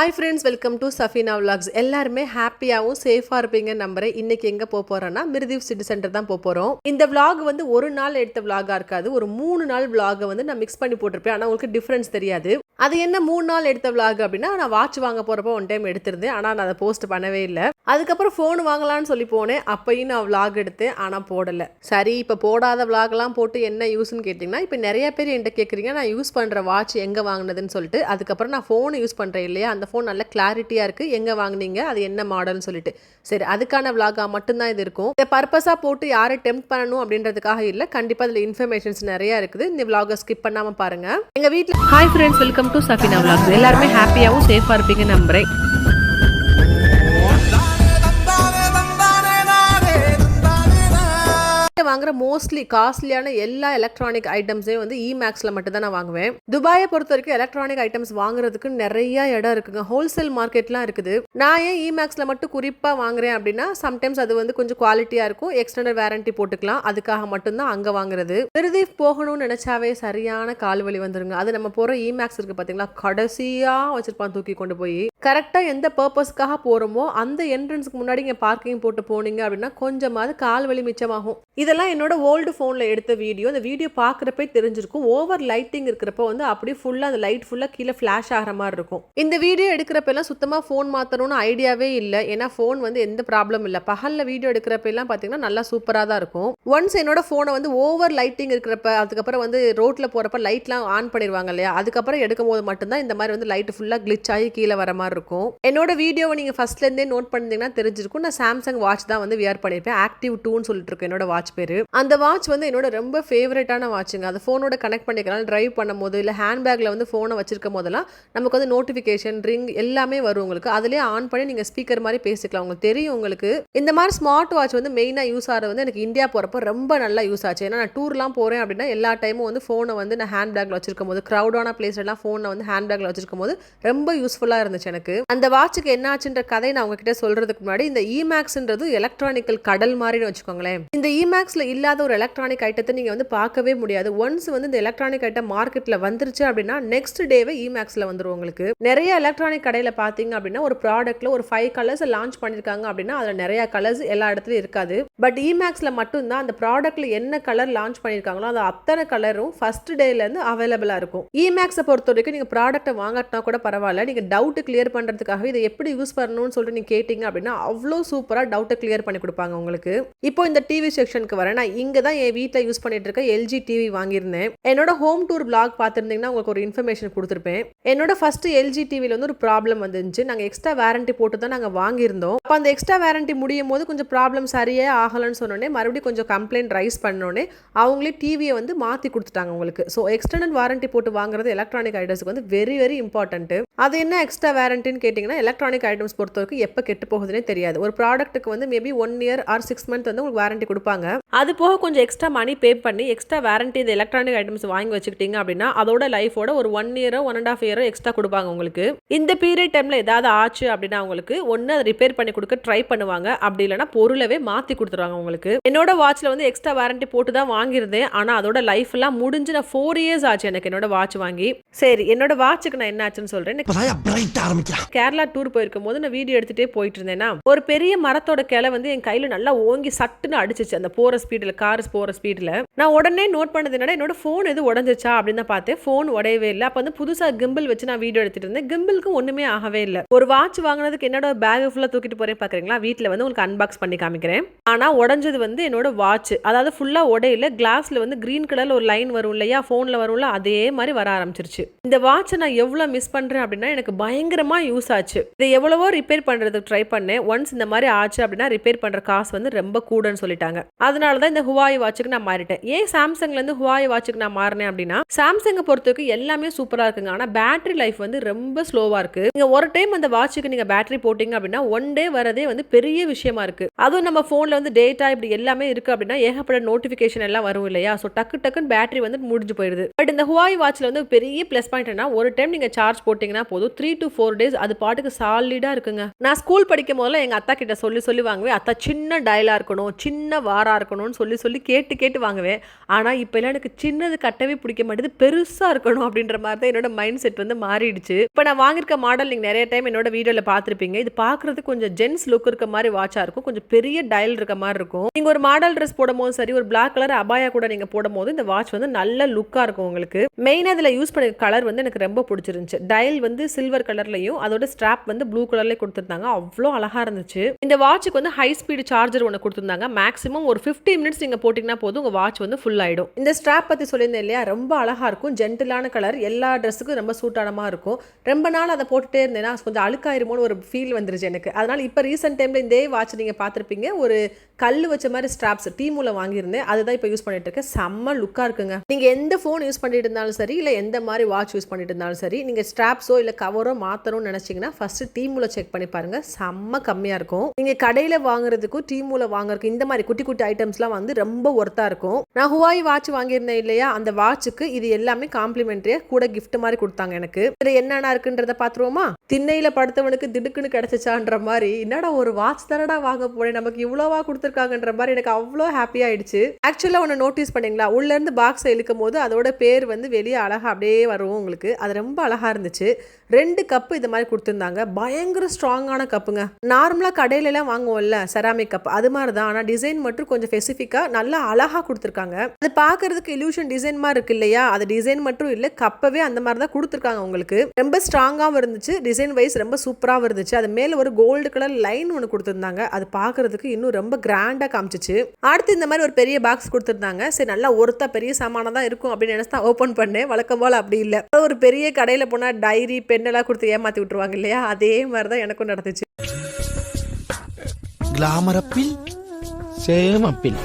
Hi friends, welcome to Safina vlogs. எல்லாருமே ஹாப்பியாகவும் சேஃபாக இருப்பீங்கன்னு நம்புறேன். இன்னைக்கு எங்கே போக போகிறோன்னா மிருதீவ் சிட்டி சென்டர் தான் போக போகிறோம். இந்த விலாக் வந்து ஒரு நாள் எடுத்த விலாகாக இருக்காது, ஒரு 3 நாள் விலாகை வந்து நான் மிக்ஸ் பண்ணி போட்டிருப்பேன். ஆனால் உங்களுக்கு டிஃப்ரென்ஸ் தெரியாது. அது என்ன 3 நாள் எடுத்த விலாக் அப்படின்னா, நான் வாட்ச் வாங்க போகிறப்போ ஒன் டைம் எடுத்திருந்தேன், ஆனால் நான் அதை போஸ்ட் பண்ணவே இல்லை. அதுக்கப்புறம் ஃபோன் வாங்கலான்னு சொல்லி போனேன், அப்பையும் நான் விலாக் எடுத்தேன், ஆனால் போடலை. சரி, இப்போ போடாத விலாக்லாம் போட்டு என்ன யூஸ்ன்னு கேட்டிங்கன்னா, இப்போ நிறைய பேர் என்கிட்ட கேட்குறீங்க நான் யூஸ் பண்ணுற வாட்ச் எங்கே வாங்கினதுன்னு சொல்லிட்டு. அதுக்கப்புறம் நான் ஃபோன் யூஸ் பண்ணுறேன் இல்லையா, அந்த ஃபோன் நல்ல கிளாரிட்டியாக இருக்குது, எங்கே வாங்கினீங்க, அது என்ன மாடல்னு சொல்லிட்டு. சரி, அதுக்கான விலாகாக மட்டும்தான் இது இருக்கும். இதை பர்பஸாக போட்டு யாரை டெம்ப் பண்ணணும் அப்படின்றதுக்காக இல்லை. கண்டிப்பாக அதில் இன்ஃபர்மேஷன்ஸ் நிறையா இருக்குது. இந்த விலாகை ஸ்கிப் பண்ணாமல் பாருங்கள். எங்கள் வீட்டில் hi friends, welcome to Safina vlogs. எல்லாருமே ஹாப்பியாகவும் சேஃபாக இருப்பீங்கன்னு நம்புறேன். வாங்குற மோஸ்ட்லி காஸ்ட்லியான எல்லா எலக்ட்ரானிக் ஐட்டம்ஸே வந்து இமேக்ஸில் மட்டும் தான் நான் வாங்குவேன். துபாயை பொறுத்த வரைக்கும் எலக்ட்ரானிக் ஐட்டம்ஸ் வாங்குறதுக்கு நிறைய இடம் இருக்குங்க, ஹோல்சேல் மார்க்கெட்லாம் இருக்குது. நான் ஏன் இமேக்ஸில் மட்டும் குறிப்பாக வாங்குறேன் அப்படின்னா, சம்டைம்ஸ் அது வந்து கொஞ்சம் குவாலிட்டியாக இருக்கும், எக்ஸ்டெண்டட் வாரண்டி போட்டுக்கலாம், அதுக்காக மட்டும்தான் அங்கே வாங்குறது. மிருதீவ் போகணும்னு நினைச்சாவே சரியான கால் வலி வந்துருங்க. அது நம்ம போகிற இமேக்ஸ் இருக்கு பார்த்தீங்களா, கடைசியாக வச்சிருப்பான் தூக்கி கொண்டு போய். கரெக்டாக எந்த பர்பஸ்க்காக போகிறோமோ அந்த என்ட்ரன்ஸுக்கு முன்னாடி இங்கே பார்க்கிங் போட்டு போனீங்க அப்படின்னா கொஞ்சமாவது கால் வலி மிச்சமாகும். இதெல்லாம் என்னோட ஓல்டு ஃபோனில் எடுத்த வீடியோ. அந்த வீடியோ பார்க்குறப்பே தெரிஞ்சிருக்கும், ஓவர் லைட்டிங் இருக்கிறப்ப வந்து அப்படியே ஃபுல்லாக அந்த லைட் ஃபுல்லாக கீழே ஃப்ளாஷ் ஆகிற மாதிரி இருக்கும். இந்த வீடியோ எடுக்கிறப்பெல்லாம் சுத்தமாக ஃபோன் மாற்றணும்னு ஐடியாவே இல்லை, ஏன்னா ஃபோன் வந்து எந்த ப்ராப்ளம் இல்லை. பகலில் வீடியோ எடுக்கிறப்பெல்லாம் பார்த்தீங்கன்னா நல்லா சூப்பராக தான் இருக்கும். ஒன்ஸ் என்னோட ஃபோனை வந்து ஓவர் லைட்டிங் இருக்கிறப்ப, அதுக்கப்புறம் வந்து ரோட்டில் போகிறப்ப லைட்லாம் ஆன் பண்ணிடுவாங்க இல்லையா, அதுக்கப்புறம் எடுக்கும் போது மட்டும்தான் இந்த மாதிரி வந்து லைட்டு ஃபுல்லாக கிளிச் ஆகி கீழே வர மாதிரி இருக்கும். என்னோட வீடியோவை நீங்கள் ஃபர்ஸ்ட்லேருந்தே நோட் பண்ணிங்கன்னா தெரிஞ்சிருக்கும். நான் சாம்சங் வாட்ச் தான் வந்து வியர் பண்ணியிருப்பேன். ஆக்டிவ் 2ன்னு சொல்லிட்டு இருக்கேன் என்னோட வாட்ச் பேர். அந்த வாட்ச் வந்து என்னோட ரொம்ப ஃபேவரட்டான வாட்சுங்க. அது ஃபோனோட கனெக்ட் பண்ணிக்கலாம், டிரைவ் பண்ணும்போது இல்லை ஹேண்ட்பேக்கில் வந்து ஃபோனை வச்சிருக்கும் போதெல்லாம் நமக்கு வந்து நோட்டிஃபிகேஷன், ரிங் எல்லாமே வரும் உங்களுக்கு. அதிலே ஆன் பண்ணி நீங்கள் ஸ்பீக்கர் மாதிரி பேசிக்கலாம். உங்களுக்கு தெரியும். உங்களுக்கு இந்த மாதிரி ஸ்மார்ட் வாட்ச் வந்து மெயினாக யூஸ் ஆகிறது வந்து எனக்கு இந்தியா போகிறப்போ ரொம்ப நல்லா யூஸ் ஆச்சு. ஏன்னா நான் டூர்லாம் போகிறேன் அப்படின்னா எல்லா டைமும் வந்து ஃபோனை வந்து நான் ஹேண்ட்பேக்கில் வச்சிருக்கும் போது, க்ரௌடான பிளேஸ்லாம் ஃபோனை வந்து ஹேண்ட்பேக்கில் வச்சிருக்கும் போது ரொம்ப யூஸ்ஃபுல்லாக இருந்துச்சு எனக்கு. அந்த வாட்சுக்கு என்ன ஆச்சுன்ற கதை நான் உங்ககிட்ட சொல்றதுக்கு முன்னாடி, இந்த இமேக்ஸ்ன்றது எலக்ட்ரானிக்கல் கடல் மாதிரின்னு வச்சுக்கோங்களேன். இந்த இமேக்ஸ்ல இல்லாத ஒரு எலக்ட்ரானிக் ஐட்டத்தை நீங்க வந்து பார்க்கவே முடியாது. ஒன்ஸ் வந்து இந்த எலக்ட்ரானிக் ஐட்டம் மார்க்கெட்ல வந்துருச்சு அப்படின்னா நெக்ஸ்ட் டேவே இமேக்ஸ்ல வந்துரும் உங்களுக்கு. நிறைய எலக்ட்ரானிக் கடையில பாத்தீங்க அப்படின்னா ஒரு ப்ராடக்ட்ல ஒரு 5 கலர்ஸ் லான்ச் பண்ணிருக்காங்க அப்படின்னா அதுல நிறைய கலர்ஸ் எல்லா இடத்துலயும் இருக்காது. பட் இமேக்ஸ்ல மட்டும் தான் அந்த ப்ராடக்ட்ல என்ன கலர் லான்ச் பண்ணிருக்காங்களோ அது அத்தனை கலரும் ஃபர்ஸ்ட் டேல இருந்து அவைலபிளா இருக்கும். இமேக்ஸை பொறுத்த வரைக்கும் நீங்க ப்ராடக்ட்டை வாங்கினா கூட பரவாயில்ல, நீங்க டவுட் கிளியர் பண்றதுக்காக இதை எப்படி யூஸ் பண்ணணும்னு சொல்லிட்டு நீங்க கேட்டீங்க அப்படின்னா அவ்வளோ சூப்பரா டவுட்டை கிளியர் பண்ணி கொடுப்பாங்க உங்களுக்கு. இப்போ இந்த டிவி செக்ஷனுக்கு வரேன். நான் இங்க தான் என் வீட்டில் யூஸ் பண்ணிட்டு இருக்க எல்ஜி டிவி வாங்கியிருந்தேன். என்னோட ஹோம் டூர் பிளாக் பார்த்துருந்தீங்கன்னா உங்களுக்கு ஒரு இன்ஃபர்மேஷன் கொடுத்துருப்பேன். என்னோட ஃபர்ஸ்ட் எல்ஜி டிவியில் வந்து ஒரு ப்ராப்ளம் வந்துருந்துச்சு. நாங்கள் எக்ஸ்ட்ரா வாரண்டி போட்டு தான் நாங்கள் வாங்கியிருந்தோம். அப்போ அந்த எக்ஸ்ட்ரா வாரண்டி முடியும் போது கொஞ்சம் ப்ராப்ளம் சரியே ஆகலன்னு சொன்னோடனே மறுபடியும் கொஞ்சம் கம்ப்ளைண்ட் ரைஸ் பண்ணோடனே அவங்களே டிவியை வந்து மாற்றி கொடுத்துட்டாங்க உங்களுக்கு. ஸோ எக்ஸ்டர்னல் வாரண்டி போட்டு வாங்குறது எலக்ட்ரானிக் ஐட்டம்ஸ்க்கு வந்து வெரி வெரி இம்பார்ட்டன்ட். அது என்ன எக்ஸ்ட்ரா வாரண்டின்னு கேட்டிங்கன்னா, எலக்ட்ரானிக் ஐட்டம்ஸ் பொறுத்த வரைக்கும் எப்போ கெட்டு போகுதுன்னே தெரியாது. ஒரு ப்ராடக்ட்டுக்கு வந்து மேபி 1 இயர் ஆர் 6 மந்த் வந்து உங்களுக்கு வாரண்டி கொடுப்பாங்க. அது போக கொஞ்சம் எக்ஸ்ட்ரா மணி பே பண்ணி எக்ஸ்ட்ரா வாரண்டி இந்த எலக்ட்ரானிக் ஐட்டம்ஸ் வாங்கி வச்சுக்கிட்டீங்க அப்படின்னா அதோட லைஃபோட ஒரு 1 இயரோ 1.5 இயரோ எக்ஸ்ட்ரா கொடுப்பாங்க உங்களுக்கு. இந்த பீரியட் டைம்ல ஏதாவது ஆச்சு அப்படின்னா உங்களுக்கு ஒன்று அதை ரிப்பேர் பண்ணி கொடுக்க ட்ரை பண்ணுவாங்க, அப்படி இல்லைன்னா பொருளவே மாற்றி கொடுத்துருவாங்க உங்களுக்கு. என்னோட வாட்ச்ல வந்து எக்ஸ்ட்ரா வாரண்டி போட்டு தான் வாங்கியிருந்தேன், ஆனால் அதோட லைஃப் எல்லாம் முடிஞ்சு நான் 4 இயர்ஸ் ஆச்சு எனக்கு என்னோட வாட்ச் வாங்கி. சரி, என்னோட வாட்சுக்கு நான் என்ன ஆச்சுன்னு சொல்றேன். கேரளா டூர் போயிருக்கும் போது நான் வீடியோ எடுத்துட்டே போயிட்டு இருந்தேன்னா ஒரு பெரிய மரத்தோட கிளை வந்து என் கையில நல்லா ஓங்கி சட்டுன்னு அடிச்சிச்சு அந்த போற ஸ்பீட்ல, கார் போற ஸ்பீட்ல. நான் உடனே நோட் பண்ணது என்னடா என்னோட ஃபோன் எது உடஞ்சிச்சா அப்படின்னு தான் பார்த்தேன். ஃபோன் உடையவே இல்லை. அப்போ வந்து புதுசா கிம்பிள் வச்சு நான் வீடியோ எடுத்துட்டு இருந்தேன். கிம்பிளுக்கு ஒண்ணுமே ஆகவே இல்லை. ஒரு வாட்ச் வாங்கினதுக்கு என்னோட பேக் ஃபுல்லா தூக்கிட்டு போறேன் பாக்குறீங்களா, வீட்டுல வந்து உங்களுக்கு அன்பாக்ஸ் பண்ணி காமிக்கிறேன். ஆனா உடஞ்சது வந்து என்னோட வாட்ச், அதாவது ஃபுல்லா உடையில கிளாஸ்ல வந்து கிரீன் கலர்ல ஒரு லைன் வரும் இல்லையா, போன்ல வரும்ல, அதே மாதிரி வர ஆரம்பிச்சிருச்சு. இந்த வாட்சை நான் எவ்வளவு மிஸ் பண்றேன் அப்படின்னா எனக்கு பயங்கரமா யூஸ் ஆச்சு. இதை எவ்வளவோ ரிப்பேர் பண்றதுக்கு ட்ரை பண்ணேன். ஒன்ஸ் இந்த மாதிரி ஆச்சு அப்படின்னா ரிப்பேர் பண்ற காசு வந்து ரொம்ப கூடன்னு சொல்லிட்டாங்க. அதனாலதான் இந்த ஹுவாய் வாட்சுக்கு நான் மாறிட்டேன். ஏன் சாம்சங்ல இருந்து ஹுவாய் வாட்சுக்கு நான் மாறினேன் அப்படின்னா, சாம்சங்கை பொறுத்தவரைக்கும் எல்லாமே சூப்பரா இருக்குங்க, ஆனா பேட்டரி லைஃப் வந்து ரொம்ப ஸ்லோவா இருக்கு. நீங்க ஒரு டைம் அந்த வாட்சுக்கு நீங்க பேட்டரி போட்டீங்க அப்படின்னா 1 டே வரதே வந்து பெரிய விஷயமா இருக்கு. அதுவும் நம்ம போன்ல வந்து டேட்டா இப்படி எல்லாமே இருக்கு அப்படின்னா ஏகப்பட்ட நோட்டிபிகேஷன் எல்லாம் வரும் இல்லையா, சோ டக்குன்னு பேட்டரி வந்து முடிஞ்சு போயிடுது. பட் இந்த ஹுவாய் வாட்ச்ல வந்து பெரிய பிளஸ் பாயிண்ட் என்ன, ஒரு டைம் நீங்க சார்ஜ் போட்டீங்கன்னா போதும் 3 to 4 அப்படியே அது பாட்டுக்கு சாலிடா இருக்குங்க. நான் ஸ்கூல் படிக்கும் போதெல்லாம் எங்க அத்தா கிட்ட சொல்லி வாங்குவேன். அத்தா சின்ன டயலா இருக்கணும், சின்ன வாரா இருக்கணும்னு சொல்லி கேட்டு வாங்குவேன். ஆனா இப்ப எல்லாம் எனக்கு சின்னது கட்டவே பிடிக்க மாட்டேது, பெருசா இருக்கணும் அப்படின்ற மாதிரி தான் என்னோட மைண்ட் செட் வந்து மாறிடுச்சு. இப்ப நான் வாங்கியிருக்க மாடல் நீங்க நிறைய டைம் என்னோட வீடியோல பார்த்திருப்பீங்க. இது பார்க்கிறதுக்கு கொஞ்சம் ஜென்ஸ் லுக் இருக்க மாதிரி வாட்சா இருக்கும், கொஞ்சம் பெரிய டயல் இருக்க மாதிரி இருக்கும். நீங்க ஒரு மாடல் ட்ரெஸ் போடும்போது சரி, ஒரு பிளாக் கலர் அபாயா கூட நீங்க போடும்போது இந்த வாட்ச் வந்து நல்ல லுக்கா இருக்கும் உங்களுக்கு. மெயினா இதுல யூஸ் பண்ண கலர் வந்து எனக்கு ரொம்ப பிடிச்சிருந்துச்சு. டயல் வந்து சில்வர் கலர்லயும் அதோட ஸ்ட்ராப் வந்து ப்ளூ கலர்லயும் கொடுத்திருந்தாங்க. அவ்வளோ அழகா இருந்துச்சு. இந்த வாட்சுக்கு வந்து ஹை ஸ்பீடு சார்ஜர் ஒன்று கொடுத்திருந்தாங்க. மேக்ஸிமம் ஒரு 15 மினிட்ஸ் நீங்க போட்டீங்கன்னா போதும், உங்க வாட்ச் வந்து ஃபுல் ஆயிடும். இந்த ஸ்ட்ராப் பத்தி சொல்லியிருந்தேன் இல்லையா, ரொம்ப அழகா இருக்கும். ஜென்டிலான கலர், எல்லா ட்ரெஸ்ஸுக்கும் ரொம்ப சூட்டானமா இருக்கும். ரொம்ப நாள் அதை போட்டுட்டே இருந்தேன்னா கொஞ்சம் அழுக்காயிருமோன்னு ஒரு ஃபீல் வந்துருச்சு எனக்கு. அதனால இப்போ ரீசெண்ட் டைம்ல இந்த வாட்ச் நீங்க பார்த்திருப்பீங்க, ஒரு கல் வச்ச மாதிரி ஸ்ட்ராப்ஸ் டீமூல வாங்கியிருந்தேன். அதுதான் இப்போ யூஸ் பண்ணிட்டு இருக்கேன். செம்ம லுக்கா இருக்குங்க. நீங்க எந்த ஃபோன் யூஸ் பண்ணிட்டு இருந்தாலும் சரி, இல்லை எந்த மாதிரி வாட்ச் யூஸ் பண்ணிட்டு இருந்தாலும் சரி, நீங்க ஸ்ட்ராப்ஸோ இல்லை கவரோ மாத்தணும்னு நினைச்சீங்கன்னா ஃபர்ஸ்ட் டீமூல செக் பண்ணி பாருங்க. செம்ம கம்மியா இருக்கும். நீங்க கடையில வாங்குறதுக்கும் டீமூல வாங்குறதுக்கு இந்த மாதிரி குட்டி குட்டி ஐட்டம்ஸ்லாம் வந்து ரொம்ப ஒர்த்தா இருக்கும். நான் ஹுவாய் வாட்ச் வாங்கியிருந்தேன் இல்லையா, அந்த வாட்சுக்கு இது எல்லாமே காம்ப்ளிமெண்டரியா கூட கிஃப்ட் மாதிரி கொடுத்தாங்க எனக்கு. இதுல என்னென்ன இருக்குன்றத பாத்துருவோமா? திண்ணையில படுத்தவனுக்கு திடுக்குன்னு கிடைச்சிச்சான்ற மாதிரி, என்னடா ஒரு வாட்ச் தானடா வாங்க போனேன், நமக்கு இவ்வளோவா கொடுத்துருக்காங்கன்ற மாதிரி எனக்கு அவ்வளோ ஹாப்பி ஆயிடுச்சு. ஆக்சுவலா ஒன்று நோட்டீஸ் பண்ணீங்களா, உள்ள இருந்து பாக்ஸை இழுக்கும் போது அதோட பேர் வந்து வெளியே அழகா அப்படியே வரும் உங்களுக்கு. அது ரொம்ப அழகா இருந்துச்சு. 2 கப்பு இது மாதிரி கொடுத்துருந்தாங்க. பயங்கர ஸ்ட்ராங்கான கப்புங்க. நார்மலா கடையில எல்லாம் வாங்குவோம்ல செராமிக் கப், அது மாதிரி தான். ஆனா டிசைன் மட்டும் கொஞ்சம் ஸ்பெசிஃபிக்கா நல்லா அழகா கொடுத்துருக்காங்க. அது பாக்குறதுக்கு இல்யூஷன் டிசைன் மாதிரி இருக்கு இல்லையா, அது டிசைன் மட்டும் இல்ல, கப்பவே அந்த மாதிரி தான் கொடுத்துருக்காங்க உங்களுக்கு. ரொம்ப ஸ்ட்ராங்காவும் இருந்துச்சு, டிசைன் வைஸ் ரொம்ப சூப்பராகவும் இருந்துச்சு. அது மேல ஒரு கோல்டு கலர் லைன் ஒன்று கொடுத்துருந்தாங்க. அது பாக்குறதுக்கு இன்னும் ரொம்ப கிராண்டா காமிச்சிச்சு. அடுத்து இந்த மாதிரி ஒரு பெரிய பாக்ஸ் கொடுத்துருந்தாங்க. சரி, நல்லா ஒருத்தா பெரிய சாமானா தான் இருக்கும் அப்படின்னு நினைச்சு தான் ஓப்பன் பண்ணேன். வழக்கம் போல அப்படி இல்லை. ஒரு பெரிய கடையில போனா டைரி பென் எல்லாம் கொடுத்து ஏமாத்தி விட்டுருவாங்க இல்லையா, அதே மாதிரி தான் எனக்கும் நடந்துச்சு. கிளாமர் அப்பில் சேம் அப்பில்.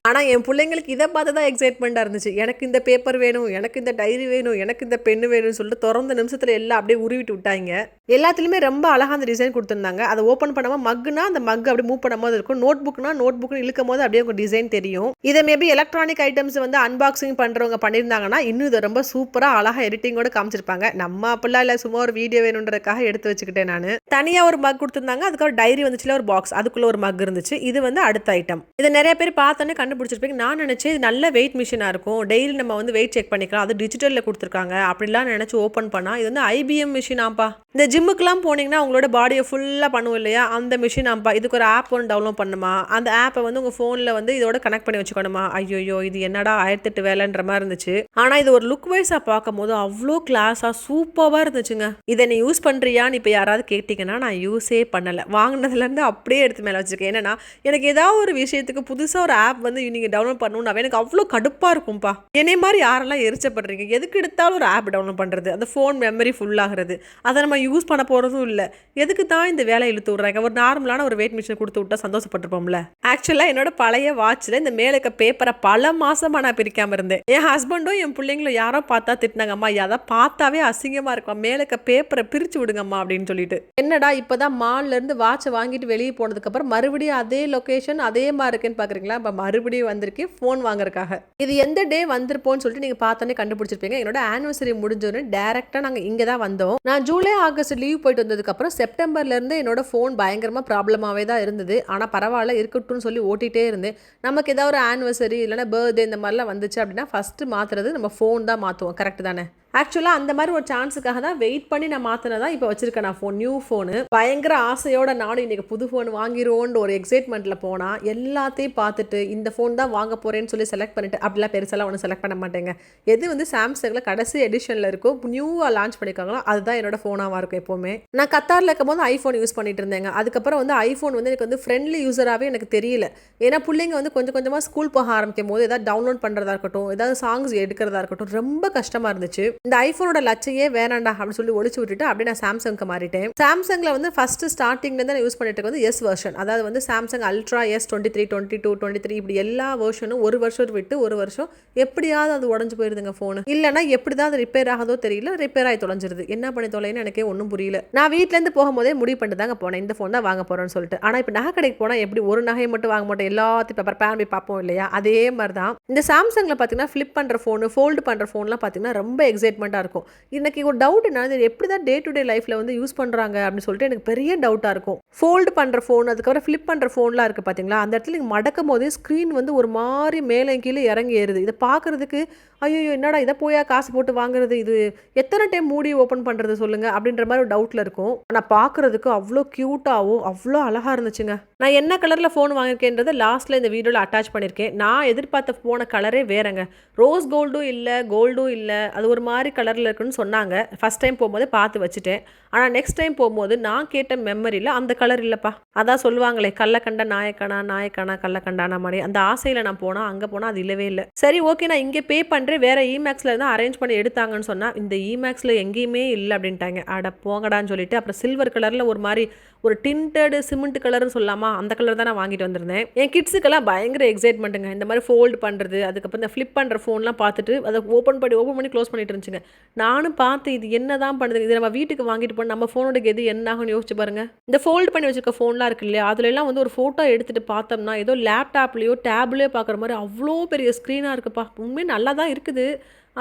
ஆனா என் பிள்ளைங்களுக்கு இதை பார்த்து தான் எக்ஸைட்மெண்டா இருந்துச்சு. எனக்கு இந்த பேப்பர் வேணும், எனக்கு இந்த டைரி வேணும், எனக்கு இந்த பென்னு வேணும்னு சொல்லிட்டு திறந்த நிமிஷத்துல எல்லாம் அப்படியே உருவிட்டு விட்டாங்க. எல்லாத்துலயுமே ரொம்ப அழகா அந்த டிசைன் கொடுத்துருந்தாங்க. அதை ஓப்பன் பண்ணாம மக்குனா அந்த மக் அப்படி மூவ் பண்ணும் போது இருக்கும், நோட் புக்னா நோட் புக்னு இழுக்கும் போது அப்படியே உங்க டிசைன் தெரியும். இதை மேபி எலக்ட்ரானிக் ஐட்டம்ஸ் வந்து அன்பாக்சிங் பண்றவங்க பண்ணியிருந்தாங்கன்னா இன்னும் இதை ரொம்ப சூப்பரா அழகா எடிட்டிங்கோட காமிச்சிருப்பாங்க. நம்ம அப்படிலாம் இல்ல, சும்மா ஒரு வீடியோ வேணுன்றதுக்காக எடுத்து வச்சுக்கிட்டேன் நான். தனியா ஒரு மக் கொடுத்துருந்தாங்க. அதுக்கு டைரி வந்துச்சுல ஒரு பாக்ஸ், அதுக்குள்ள ஒரு மக் இருந்துச்சு. இது வந்து அடுத்த ஐட்டம். இதை நிறைய பேர் பார்த்தோன்னே கண்டுபிடிச்சிருப்பீங்க. நான் நினைச்சேன் இது நல்ல வெயிட் மிஷினா இருக்கும், டெய்லி நம்ம வந்து வெயிட் செக் பண்ணிக்கலாம், அது டிஜிட்டல்ல கொடுத்துருக்காங்க அப்படிலாம் நினைச்சு ஓப்பன் பண்ணா இது வந்து ஐபிஎம் மிஷின் ஆம்பா. இந்த ஜிம்முக்குலாம் போனீங்கன்னா உங்களோட பாடியை ஃபுல்லா பண்ணுவோம் இல்லையா, அந்த மிஷின் ஆம்பா. இதுக்கு ஒரு ஆப் ஒன்று டவுன்லோட் பண்ணுமா, அந்த ஆப்பை வந்து உங்க போன்ல வந்து இதோட கனெக்ட் பண்ணி வச்சுக்கணுமா. ஐயோ இது என்னடா 1008 வேலைன்ற மாதிரி இருந்துச்சு. ஆனா இது ஒரு லுக் வைஸா பார்க்கும் போது அவ்வளோ கிளாஸா சூப்பரா இருந்துச்சுங்க. இதை நீ யூஸ் பண்றியான்னு இப்ப யாராவது கேட்டீங்கன்னா நான் யூஸே பண்ணல. வாங்கினதுல இருந்து அப்படியே எடுத்து மேல வச்சிருக்கேன். என்னன்னா எனக்கு ஏதாவது ஒரு விஷயத்துக்கு புதுசா ஒரு ஆப் வந்து நீங்க டவுன்லோட் பண்ணணும்னா எனக்கு அவ்வளோ கடுப்பா இருக்கும்பா. என்னை மாதிரி யாரெல்லாம் எரிச்சப்படுறீங்க, எதுக்கு எடுத்தாலும் ஒரு ஆப் டவுன்லோட் பண்றது, அந்த ஃபோன் மெமரி ஃபுல் ஆகுறது, அதை நம்ம யூஸ் பண்ண போறதும் இல்லை. எதுக்கு தான் இந்த வேலை இழுத்து விடுறாங்க. ஒரு நார்மலான ஒரு வெயிட் மிஷின் கொடுத்து விட்டா சந்தோஷப்பட்டிருப்போம்ல. ஆக்சுவலா என்னோட பழைய வாட்ச்ல இந்த மேல இருக்க பேப்பரை பல மாசமா நான் பிரிக்காம இருந்தேன். என் ஹஸ்பண்டும் என் பிள்ளைங்களும் யாரோ பார்த்தா திட்டினாங்க, அம்மா அதை பார்த்தாவே அசிங்கமா இருக்கும், மேல இருக்க பேப்பரை பிரிச்சு விடுங்கம்மா அப்படின்னு சொல்லிட்டு. என்னடா இப்பதான் மால்ல இருந்து வாட்சை வாங்கிட்டு வெளியே போனதுக்கு அப்புறம் மறுபடியும் அதே லொகேஷன் அதே மாதிரி இருக்குன்னு பாக்குறீங்களா. இப்ப மறுபடியும் வந்திருக்கேன் ஃபோன் வாங்குறதுக்காக. இது எந்த டே வந்திருப்போம்னு சொல்லிட்டு நீங்க பார்த்தோன்னே கண்டுபிடிச்சிருப்பீங்க. என்னோட ஆனிவர்சரி முடிஞ்சோன்னு டைரக்டா நாங்க இங்க தான் வந்தோம். நான் ஜூலை ஆகஸ்ட் லீவ் போயிட்டு வந்ததுக்கு அப்புறம் செப்டம்பர்ல இருந்து என்னோட ஃபோன் பயங்கரமா ப்ராப்ளமாவே தான் இருந்தது. ஆனா பரவாயில்ல இருக்கட்டும்னு சொல்லி ஓட்டிட்டே இருந்தேன். நமக்கு ஏதாவது ஒரு ஆனிவர்சரி இல்லைன்னா பர்த்டே இந்த மாதிரிலாம் வந்துச்சு அப்படின்னா ஃபர்ஸ்ட் மாத்துறது நம்ம ஃபோன் தான் மாத்துவோம். கரெக்ட் தானே? ஆக்சுவலாக அந்த மாதிரி ஒரு சான்ஸுக்காக தான் வெயிட் பண்ணி நான் மாற்றினதா இப்போ வச்சிருக்கேன் நான் ஃபோன், நியூ ஃபோனு. பயங்கர ஆசையோட நானும் இன்றைக்கி புது ஃபோன் வாங்கிடுவோன்ற ஒரு எக்ஸைட்மெண்ட்டில் போனால் எல்லாத்தையும் பார்த்துட்டு இந்த ஃபோன் தான் வாங்க போகிறேன்னு சொல்லி செலக்ட் பண்ணிட்டு அப்படிலாம் பெருசெல்லாம் ஒன்றும் செலக்ட் பண்ண மாட்டேங்க. எது வந்து சாம்சங்கில் கடைசி எடிஷனில் இருக்கோ நியூவாக லான்ச் பண்ணியிருக்காங்களோ அதுதான் என்னோட ஃபோனாக இருக்கும் எப்போவுமே. நான் கத்தாரில் இருக்கும் போது ஐஃபோன் யூஸ் பண்ணிட்டு இருந்தேங்க. அதுக்கப்புறம் வந்து ஐஃபோன் வந்து எனக்கு வந்து ஃப்ரெண்ட்லி யூஸராகவே எனக்கு தெரியல. ஏன்னா பிள்ளைங்க வந்து கொஞ்சம் கொஞ்சமாக ஸ்கூல் போக ஆரம்பிக்கும் போது ஏதாவது டவுன்லோட் பண்ணுறதா இருக்கட்டும், ஏதாவது சாங்ஸ் எடுக்கிறதா இருக்கட்டும் ரொம்ப கஷ்டமாக இருந்துச்சு. இந்த ஐஃபோனோட லட்சையே வேணாண்டா அப்படின்னு சொல்லி ஒழிச்சு விட்டுட்டு அப்படியே நான் சாம்சங்க்கு மாறிட்டேன். சாம்சங்ல வந்து ஃபர்ஸ்ட் ஸ்டார்டிங்ல தான் யூஸ் பண்ணிட்டு வந்து எஸ் வெர்ஷன், அதாவது வந்து சாம்சங் அல்ட்ரா S23 22 23 இப்படி எல்லா வெர்ஷனும் ஒரு வருஷம் விட்டு ஒரு வருஷம் எப்படியாவது அது உடஞ்சு போயிருதுங்க ஃபோனு. இல்லைன்னா எப்படிதான் அது ரிப்பேர் ஆகுதோ தெரியல, ரிப்பேர் ஆகி தொலைஞ்சிருது. என்ன பண்ணி தொலைன்னு எனக்கே ஒன்றும் புரியல. நான் வீட்டுல இருந்து போகும்போதே முடிவு பண்ணிட்டு தாங்க போனேன் இந்த ஃபோன் தான் வாங்க போறேன்னு சொல்லிட்டு. ஆனா இப்போ நகை கடைக்கு போனா எப்படி ஒரு நகையை மட்டும் வாங்க மாட்டோம், எல்லாத்தையும் பேப்பர் பேன் பார்ப்போம் இல்லையா, அதே மாதிரி தான் இந்த சாம்சங்ல பாத்தீங்கன்னா ஃபிளிப் பண்ற ஃபோனு ஃபோல்டு பண்ற ஃபோன்லாம் பாத்தீங்கன்னா ரொம்ப எக்ஸைட் எக்ஸைட்மெண்ட்டாக இருக்கும். இன்னைக்கு ஒரு டவுட் என்ன, இது எப்படி தான் டே டு டே லைஃப்பில் வந்து யூஸ் பண்ணுறாங்க அப்படின்னு சொல்லிட்டு எனக்கு பெரிய டவுட்டாக இருக்கும். ஃபோல்டு பண்ணுற ஃபோன், அதுக்கப்புறம் ஃப்ளிப் பண்ணுற ஃபோன்லாம் இருக்குது பார்த்தீங்களா, அந்த இடத்துல நீங்கள் மடக்கும் போதே ஸ்க்ரீன் வந்து ஒரு மாதிரி மேலே கீழே இறங்கி ஏறுது. இதை பார்க்குறதுக்கு ஐயோ என்னடா இதை போயா காசு போட்டு வாங்குறது, இது எத்தனை டைம் மூடி ஓப்பன் பண்ணுறது சொல்லுங்கள் அப்படின்ற மாதிரி ஒரு டவுட்டில் இருக்கும். ஆனால் பார்க்குறதுக்கு அவ்வளோ க்யூட்டாகவும் அவ்வளோ அழகாக இருந்துச்சுங்க. நான் என்ன கலரில் ஃபோன் வாங்கியிருக்கேன்றதை லாஸ்ட்டில் இந்த வீடியோவில் அட்டாச் பண்ணியிருக்கேன். நான் எதிர்பார்த்த போன கலரே வேறங்க. ரோஸ் கோல்டும் இல்லை, கோல்டும் இல்லை, அது ஒரு மாதிரி கலரில் இருக்குன்னு சொன்னாங்க. ஃபஸ்ட் டைம் போகும்போது பார்த்து வச்சுட்டேன். ஆனால் நெக்ஸ்ட் டைம் போகும்போது நான் கேட்ட மெமரியில் அந்த கலர் இல்லைப்பா. அதான் சொல்லுவாங்களே கள்ளக்கண்ட நாயக்கனா நாயக்கனா கள்ளக்கண்டான மாதிரி, அந்த ஆசையில் நான் போனால் அங்கே போனால் அது இல்லவே இல்லை. சரி ஓகே நான் இங்கே பே பண்ணுறேன், வேறு இமேக்ஸில் இருந்தால் அரேஞ்ச் பண்ணி எடுத்தாங்கன்னு சொன்னால் இந்த இமேக்ஸில் எங்கேயுமே இல்லை அப்படின்ட்டாங்க. அட போங்கடான்னு சொல்லிட்டு அப்புறம் சில்வர் கலரில் ஒரு மாதிரி ஒரு டிண்டடு சிமெண்ட் கலர்னு சொல்லலாமா, அந்த கலர் தான் நான் வாங்கிட்டு வந்திருந்தேன். என் கிட்ஸுக்கெல்லாம் பயங்கர எக்ஸைட்மெண்ட்டுங்க. இந்த மாதிரி ஃபோல்டு பண்ணுறது, அதுக்கப்புறம் இந்த ஃப்ளிப் பண்ணுற ஃபோன்லாம் பார்த்துட்டு அதை ஓப்பன் பண்ணி க்ளோஸ் பண்ணிட்டு இருந்துச்சுங்க. நானும் பார்த்து இது என்ன தான் பண்ணுது, இது நம்ம வீட்டுக்கு வாங்கிட்டு போன நம்ம ஃபோனோட எது என்ன ஆகும்னு யோசிச்சு பாருங்க. இந்த ஃபோல்டு பண்ணி வச்சிருக்க ஃபோன்லாம் இருக்கு இல்லையா, அதுலலாம் வந்து ஒரு ஃபோட்டோ எடுத்துகிட்டு பார்த்தோம்னா ஏதோ லேப்டாப்லேயோ டேப்லேயோ பார்க்குற மாதிரி அவ்வளோ பெரிய ஸ்க்ரீனாக இருக்குப்பா. உண்மையாக நல்லா தான் இருக்குது.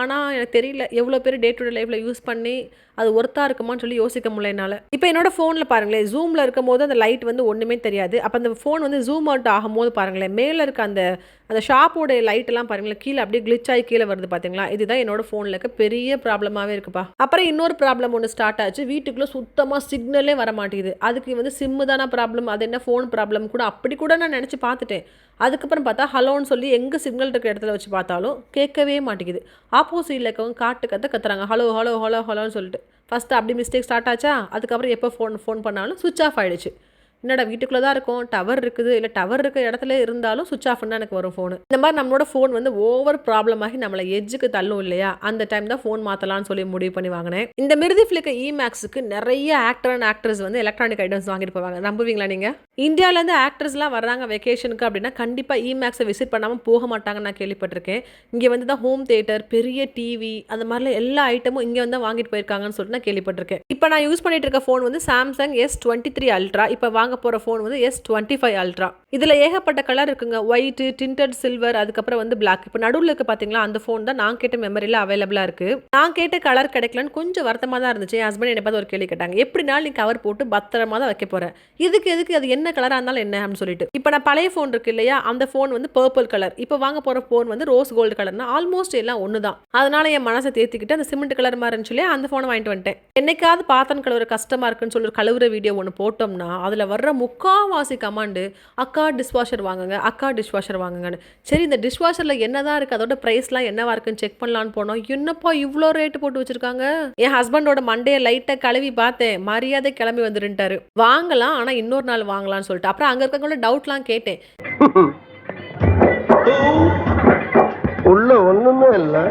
ஆனால் எனக்கு தெரியல எவ்வளோ பேர் டே டு டே லைஃப்பில் யூஸ் பண்ணி அது ஒர்த்தாக இருக்குமான்னு சொல்லி யோசிக்க முடியல என்னால். இப்போ என்னோடய ஃபோனில் பாருங்களேன், ஜூமில் இருக்கும் போது அந்த லைட் வந்து ஒன்றுமே தெரியாது. அப்போ அந்த ஃபோன் வந்து ஜூம் அவுட் ஆகும்போது பாருங்களேன், மேலே இருக்க அந்த ஷாப்போட லைட்டெல்லாம் பாருங்களேன் கீழே அப்படியே கிளிச் ஆகி கீழே வருது பார்த்தீங்களா. இதுதான் என்னோட ஃபோனில் இருக்க பெரிய ப்ராப்ளமாகவே இருக்குப்பா. அப்புறம் இன்னொரு ப்ராப்ளம் ஒன்று ஸ்டார்ட் ஆச்சு. வீட்டுக்குள்ளே சுத்தமாக சிக்னலே வர மாட்டேங்குது. அதுக்கு வந்து சிம்மு தானே ப்ராப்ளம், அது என்ன ஃபோன் ப்ராப்ளம் கூட அப்படி கூட நான் நினச்சி பார்த்துட்டேன். அதுக்கப்புறம் பார்த்தா ஹலோன்னு சொல்லி எங்கே சிக்னல் இருக்கிற இடத்துல வச்சு பார்த்தாலும் கேட்கவே மாட்டேங்குது. ஆப்போசிட்டில் இருக்கவங்க கத்துறாங்க ஹலோ ஹலோ ஹலோ ஹலோன்னு சொல்லிட்டு. ஃபஸ்ட்டு அப்படி மிஸ்டேக் ஸ்டார்ட் ஆச்சா, அதுக்கப்புறம் எப்போ ஃபோன் பண்ணாலும் சுவிட்ச் ஆஃப் ஆகிடுச்சு. என்னடா வீட்டுக்குள்ளே தான் இருக்கும், டவர் இருக்குது, இல்லை டவர் இருக்க இடத்துல இருந்தாலும் சுவிட்ச் ஆஃப்னு எனக்கு வரும் ஃபோனு. இந்த மாதிரி நம்மளோட ஃபோன் வந்து ஓவர் ப்ராப்ளமாகி நம்மளை எட்ஜுக்கு தள்ளும் இல்லையா, அந்த டைம் தான் ஃபோன் மாற்றலான்னு சொல்லி முடிவு பண்ணி வாங்கினேன். இந்த மிருதி ஃபிளிக்க இமேக்ஸுக்கு நிறைய ஆக்டர் அண்ட் ஆக்ட்ரஸ் வந்து எலக்ட்ரானிக் ஐட்டம்ஸ் வாங்கிட்டு போவாங்க. நம்புவீங்களா நீங்கள்? இந்தியாவிலேருந்து ஆக்டர்ஸ்லாம் வர்றாங்க வெக்கேஷனுக்கு அப்படின்னா கண்டிப்பாக இமேக்ஸை விசிட் பண்ணாமல் போக மாட்டாங்கன்னு நான் கேள்விப்பட்டிருக்கேன். இங்கே வந்து தான் ஹோம் தியேட்டர், பெரிய டிவி, அந்த மாதிரிலாம் எல்லா ஐட்டமும் இங்கே வந்து வாங்கிட்டு போயிருக்காங்கன்னு சொல்லிட்டு நான் கேள்விப்பட்டிருக்கேன். இப்போ நான் யூஸ் பண்ணிட்டு இருக்க ஃபோன் வந்து சாம்சங் S23 அல்ட்ரா. இப்போ வாங்க போகிற ஃபோன் வந்து S25 அல்ட்ரா. இதில் ஏகப்பட்ட கலர் இருக்குங்க. ஒயிட்டு, டிண்டட் சில்வர், அதுக்கப்புறம் வந்து பிளாக். இப்போ நடுவில் இருக்க பார்த்தீங்களா அந்த ஃபோன் தான் நான் கேட்ட மெமரியில் அவைலபிளாக இருக்குது. நான் கேட்ட கலர் கிடைக்கலன்னு கொஞ்சம் வருத்தமாக தான் இருந்துச்சு. என் ஹஸ்பண்ட் என்னை பார்த்து ஒரு கேள்வி கேட்டாங்க, எப்படினாலும் நீ கவர் போட்டு பத்திரமா தான் வைக்க போகிறேன், எதுக்கு அது என்ன கலராக இருந்தாலும் என்ன அப்படின்னு சொல்லிட்டு. இப்போ நான் பழைய ஃபோன் இருக்கு இல்லையா, அந்த ஃபோன் வந்து பர்பிள் கலர். இப்போ வாங்க போகிற ஃபோன் வந்து ரோஸ் கோல்டு கலர்னா ஆல்மோஸ்ட் எல்லாம் ஒன்று தான். அதனால என் மனசை தேர்த்திக்கிட்டு அந்த சிமெண்ட் கலர் மாதிரி இருந்துச்சு இல்லையா, அந்த ஃபோனை வாங்கிட்டு வந்துட்டேன். என்னைக்காவது பாத்திரம் கழுவுற கஷ்டமாக இருக்குன்னு சொல்லி ஒரு கழுவுற வீடியோ ஒன்று போட்டோம்னா அதில் வர்ற முக்காவாசி கமாண்டு அக்கா டிஷ்வாஷர் வாங்குங்க, அக்கா டிஷ்வாஷர் வாங்குங்கன்னு. சரி இந்த டிஷ்வாஷரில் என்னதான் இருக்குது, அதோட ப்ரைஸ்லாம் என்னவா இருக்குன்னு செக் பண்ணலான்னு போனோம். என்னப்பா இவ்வளோ ரேட்டு போட்டு வச்சுருக்காங்க. என் ஹஸ்பண்டோட மண்டையை லைட்டாக கழுவி பார்த்தேன், மரியாதை கிளம்பி வந்துருன்ட்டாரு. வாங்கலாம் ஆனால் இன்னொரு நாள் வாங்கலாம்னு சொல்லிட்டு. அப்புறம் அங்கே இருக்கவங்களோட டவுட்லாம் கேட்டேன். உள்ள ஒண்ணுமே இல்லை.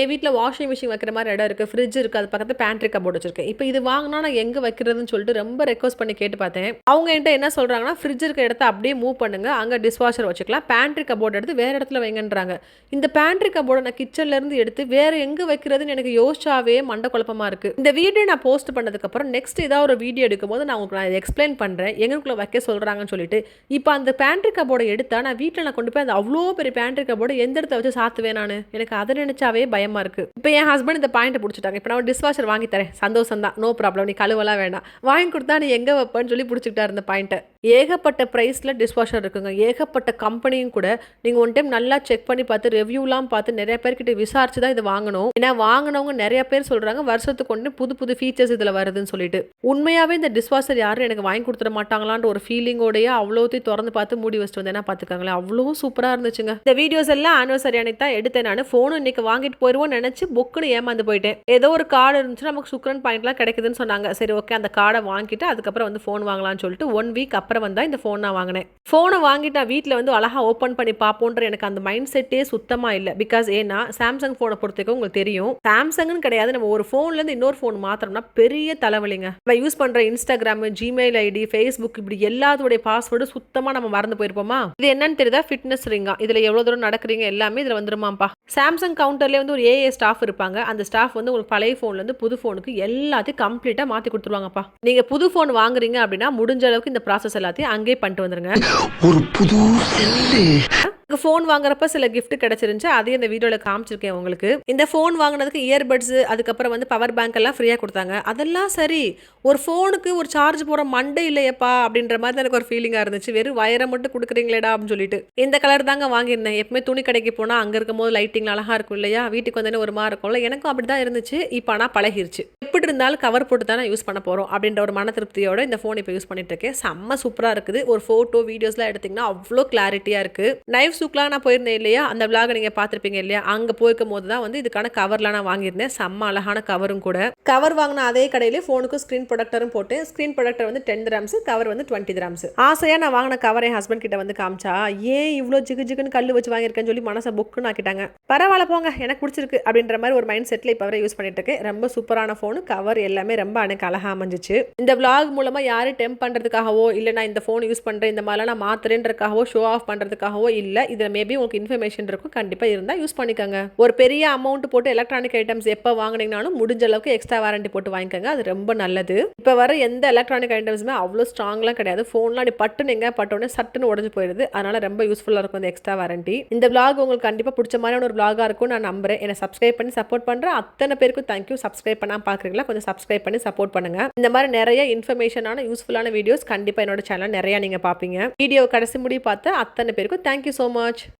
என் வீட்டில் வாஷிங் மிஷின் வைக்கிற மாதிரி இடம் இருக்குது, ஃப்ரிட்ஜ் இருக்குது, அது பக்கத்தில் பேண்ட்ரி கபோர்ட் வச்சிருக்கேன். இப்போ இது வாங்கினா நான் எங்கே வைக்கிறதுன்னு சொல்லிட்டு ரொம்ப ரெக்வஸ்ட் பண்ணி கேட்டு பார்த்தேன். அவங்க என்கிட்ட என்ன சொல்கிறாங்கன்னா, ஃப்ரிட்ஜ் இருக்க இடத்த அப்படியே மூவ் பண்ணுங்க, அங்கே டிஷ்வாஷர் வச்சுக்கலாம், பேண்ட்ரி கபோர்ட் எடுத்து வேறு இடத்துல வைங்கன்றாங்க. இந்த பேண்ட்ரி கபோர்டை நான் கிச்சன்லேருந்து எடுத்து வேறு எங்கே வைக்கிறதுன்னு எனக்கு யோசிச்சாவே மண்டை குழப்பமாக இருக்குது. இந்த வீடியோ நான் போஸ்ட் பண்ணதுக்கப்புறம் நெக்ஸ்ட் ஏதாவது ஒரு வீடியோ எடுக்கும்போது நான் உங்களுக்கு நான் எக்ஸ்பிளைன் பண்ணுறேன் எங்களுக்குள்ளே வைக்க சொல்கிறாங்கன்னு சொல்லிட்டு. இப்போ அந்த பேண்ட்ரி கபோர்டை எடுத்தால் நான் வீட்டில் நான் கொண்டு போய் அந்த அவ்வளோ பெரிய பேண்ட்ரி கபோர்டை எந்த இடத்த வச்சு சாத்துவேன் நான், எனக்கு அதை நினச்சாவே பயமா இருக்கு. இப்போ என் ஹஸ்பண்ட் இந்த பாயிண்ட் பிடிச்சிட்டாங்க. இப்போ நான் டிஷ்வாஷர் வாங்கி தரேன், சந்தோஷம் தான், நோ ப்ராப்ளம், நீ கழுவலாம் வேண்டாம், வாங்கி கொடுத்தா நீ எங்கே வைப்பேன்னு சொல்லி பிடிச்சிக்கிட்டா இருந்த பாயிண்ட்டை. ஏகப்பட்ட ப்ரைஸில் டிஷ்வாஷர் இருக்குங்க, ஏகப்பட்ட கம்பெனியும் கூட. நீங்கள் ஒன் டைம் நல்லா செக் பண்ணி பார்த்து ரிவ்யூலாம் பார்த்து நிறைய பேர்கிட்ட விசாரிச்சு தான் இது வாங்கணும். ஏன்னா வாங்கினவங்க நிறைய பேர் சொல்கிறாங்க வருஷத்துக்கு ஒன்று புது புது ஃபீச்சர்ஸ் இதில் வருதுன்னு சொல்லிட்டு. உண்மையாகவே இந்த டிஷ்வாஷர் யாரும் எனக்கு வாங்கி கொடுத்துட மாட்டாங்களான்ற ஒரு ஃபீலிங்கோடையே அவ்வளோத்தையும் திறந்து பார்த்து மூடி வச்சுட்டு வந்தேன்னா பார்த்துக்காங்களேன், அவ்வளோ சூப்பராக இருந்துச்சுங்க. இந்த வீடியோஸ் எல்லாம் ஆனிவர்சரி அன்னைக்கு தான் எடுத்தேன் நான். ஃபோனும் இன்னைக்கு வாங்கிட்டு போயிடுவோம்னு நினச்சி புக்குன்னு ஏமாந்து போயிட்டேன். ஏதோ ஒரு கார்டு இருந்துச்சு, நமக்கு சுக்ரன் பாயிண்ட்லாம் கிடைக்குதுன்னு சொன்னாங்க. சரி ஓகே அந்த கார்டை வாங்கிட்டு அதுக்கப்புறம் வந்து ஃபோன் வாங்கலாம்னு சொல்லிட்டு 1 வீக் அப்புறம் வந்தா இந்த ஃபோன் நான் வாங்கினேன். ஃபோனை வாங்கிட்டு நான் வீட்டில் வந்து அழகாக ஓப்பன் பண்ணி பார்ப்போன்ற எனக்கு அந்த மைண்ட் செட்டே சுத்தமாக இல்லை. பிகாஸ் ஏன்னா சாம்சங் ஃபோனை பொறுத்தவரைக்கும் உங்களுக்கு தெரியும், சாம்சங்னு கிடையாது, நம்ம ஒரு ஃபோன்லேருந்து இன்னொரு ஃபோன் மாத்திரம்னா பெரிய தலைவலிங்க. நம்ம யூஸ் பண்ணுற இன்ஸ்டாகிராம், ஜிமெயில் ஐடி, ஃபேஸ்புக், இப்படி எல்லாத்தோடைய பாஸ்வேர்டு சுத்தமாக நம்ம மறந்து போயிருப்போமா. இது என்னன்னு தெரியுதா, ஃபிட்னஸ் ரிங்கா. இதில் எவ்வளோ தூரம் நடக்கிறீங்க எல்லாமே இதில் வந்துருமாப்பா. சாம்சங் கவுண்டர்லேயே வந்து ஒரு ஏஏ ஸ்டாஃப் இருப்பாங்க. அந்த ஸ்டாஃப் வந்து உங்களுக்கு பழைய ஃபோன்லேருந்து புது ஃபோனுக்கு எல்லாத்தையும் கம்ப்ளீட்டாக மாற்றி கொடுத்துருவாங்கப்பா. நீங்கள் புது ஃபோன் வாங்குறீங்க அப்படின்னா முடிஞ்ச அளவுக்கு இந்த ப்ராசஸ் எல்லாத்தையும் அங்கேயே பண்ணிட்டு வந்துருங்க. ஒரு புது செல்லு ஃபோன் வாங்குறப்ப சில gift கிடைச்சிருந்துச்சு, அதையும் இந்த வீடியோல காமிச்சிருக்கேன் உங்களுக்கு. இந்த ஃபோன் வாங்குனதுக்கு இயர்பட்ஸ், அதுக்கப்புறம் வந்து பவர் பேங்க் எல்லாம் ஃப்ரீயா குடுத்தாங்க. அதெல்லாம் சரி, ஒரு ஃபோனுக்கு ஒரு சார்ஜ் போட மண்டை இல்லையேப்பா அப்படின்ற மாதிரி தான் எனக்கு ஒரு ஃபீலிங்கா இருந்துச்சு. வெறும் வயரை மட்டும் குடுக்குறீங்களேடா அப்படின்னு சொல்லிட்டு. இந்த கலர் தாங்க வாங்கியிருந்தேன். எப்பவுமே துணி கடைக்கு போனா அங்க இருக்கும்போது லைட்டிங் அழகா இருக்கும் இல்லையா, வீட்டுக்கு வந்தோடனே ஒரு மாதிரி இருக்கும்ல, எனக்கும் அப்படிதான் இருந்துச்சு. இப்போ ஆனால் பழகிருச்சு. எப்படி இருந்தாலும் கவர் போட்டு தானே யூஸ் பண்ண போறோம் அப்படின்ற ஒரு மன திருப்தியோட இந்த ஃபோன் இப்போ யூஸ் பண்ணிட்டு இருக்கேன். செம்ம சூப்பரா இருக்குது. ஒரு ஃபோட்டோ வீடியோஸ்லாம் எடுத்தீங்கன்னா அவ்வளோ கிளாரிட்டியா இருக்கு. நைஃப் சூக்லாம் நான் போயிருந்தேன் இல்லையா, அந்த விளாக நீங்க பார்த்துருப்பீங்க இல்லையா, அங்க போயிருக்கும் போது தான் வந்து இதுக்கான கவர்லாம் நான் வாங்கியிருந்தேன். செம்ம அழகான கவரும் கூட. கவர் வாங்கின அதே கடையிலே ஃபோனுக்கு ஸ்க்ரீன் ப்ரொடக்டரும் போட்டு, ஸ்க்ரீன் ப்ரொடக்டர் வந்து 10 கிராம்ஸ், கவர் வந்து 20 கிராம்ஸ். ஆசையா நான் வாங்கின கவர் என் ஹஸ்பண்ட் கிட்ட வந்து காமிச்சா, ஏன் இவ்வளோ ஜிகு ஜிகுன்னு கல்லு வச்சு வாங்கியிருக்கேன்னு சொல்லி மனசை புக்குன்னு ஆக்கிட்டாங்க. பரவாயில்ல போங்க, எனக்கு பிடிச்சிருக்கு அப்படின்ற மாதிரி ஒரு மைண்ட் செட்டில் இப்போ வரை யூஸ் பண்ணிட்டு இருக்கேன். ரொம்ப சூப்பரான ஃபோனு, கவர் எல்லாமே ரொம்ப எனக்கு அழகா அமைஞ்சிச்சு. இந்த vlog மூலமா யாரும் டெம்ப் பண்றதுக்காகவோ இல்லை நான் இந்த ஃபோன் யூஸ் பண்றேன் இந்த மாதிரிலாம் நான் மாத்துறேன்றதுக்காகவோ ஷோ ஆஃப் பண்றதுக்காகவோ இல்லை. இதில் மேபி உங்களுக்கு இன்ஃபர்மேஷன் இருக்கும், கண்டிப்பாக இருந்தால் யூஸ் பண்ணிக்கோங்க. ஒரு பெரிய அமௌண்ட் போட்டு எலக்ட்ரானிக் ஐட்டம்ஸ் எப்போ வாங்கினீங்கனாலும் முடிஞ்ச அளவுக்கு எக்ஸ்ட்ரா வாரண்டி போட்டு வாங்கிக்கோங்க, அது ரொம்ப நல்லது. இப்போ வர எந்த எலக்ட்ரானிக் ஐட்டம்ஸுமே அவ்வளோ ஸ்ட்ராங்லாம் கிடையாது. ஃபோன்லாம் அப்படி பட்டுன்னு எங்கே பட்டோன்னே சட்டுன்னு உடஞ்சு போயிடுது. அதனால ரொம்ப யூஸ்ஃபுல்லாக இருக்கும் இந்த எக்ஸ்ட்ரா வாரண்டி. இந்த vlog உங்களுக்கு கண்டிப்பாக பிடிச்ச மாதிரியான ஒரு vlog-ஆ இருக்கும் நான் நம்புறேன். என்னை சப்ஸ்கிரைப் பண்ணி சப்போர்ட் பண்ணுற அத்தனை பேருக்கும் தேங்க்யூ. சப்ஸ்கிரைப் பண்ணாமல் பார்க்குறீங்களா, கொஞ்சம் சப்ஸ்கிரைப் பண்ணி சப்போர்ட் பண்ணுங்க. இந்த மாதிரி நிறைய இன்ஃபர்மேஷனான யூஸ்ஃபுல்லான வீடியோஸ் கண்டிப்பாக என்னோட சேனல் நிறைய நீங்கள் பார்ப்பீங்க. வீடியோ கடைசி முடிவு பார்த்து அத்தனை பேருக்கும் தேங்க்யூ ஸோ மச்.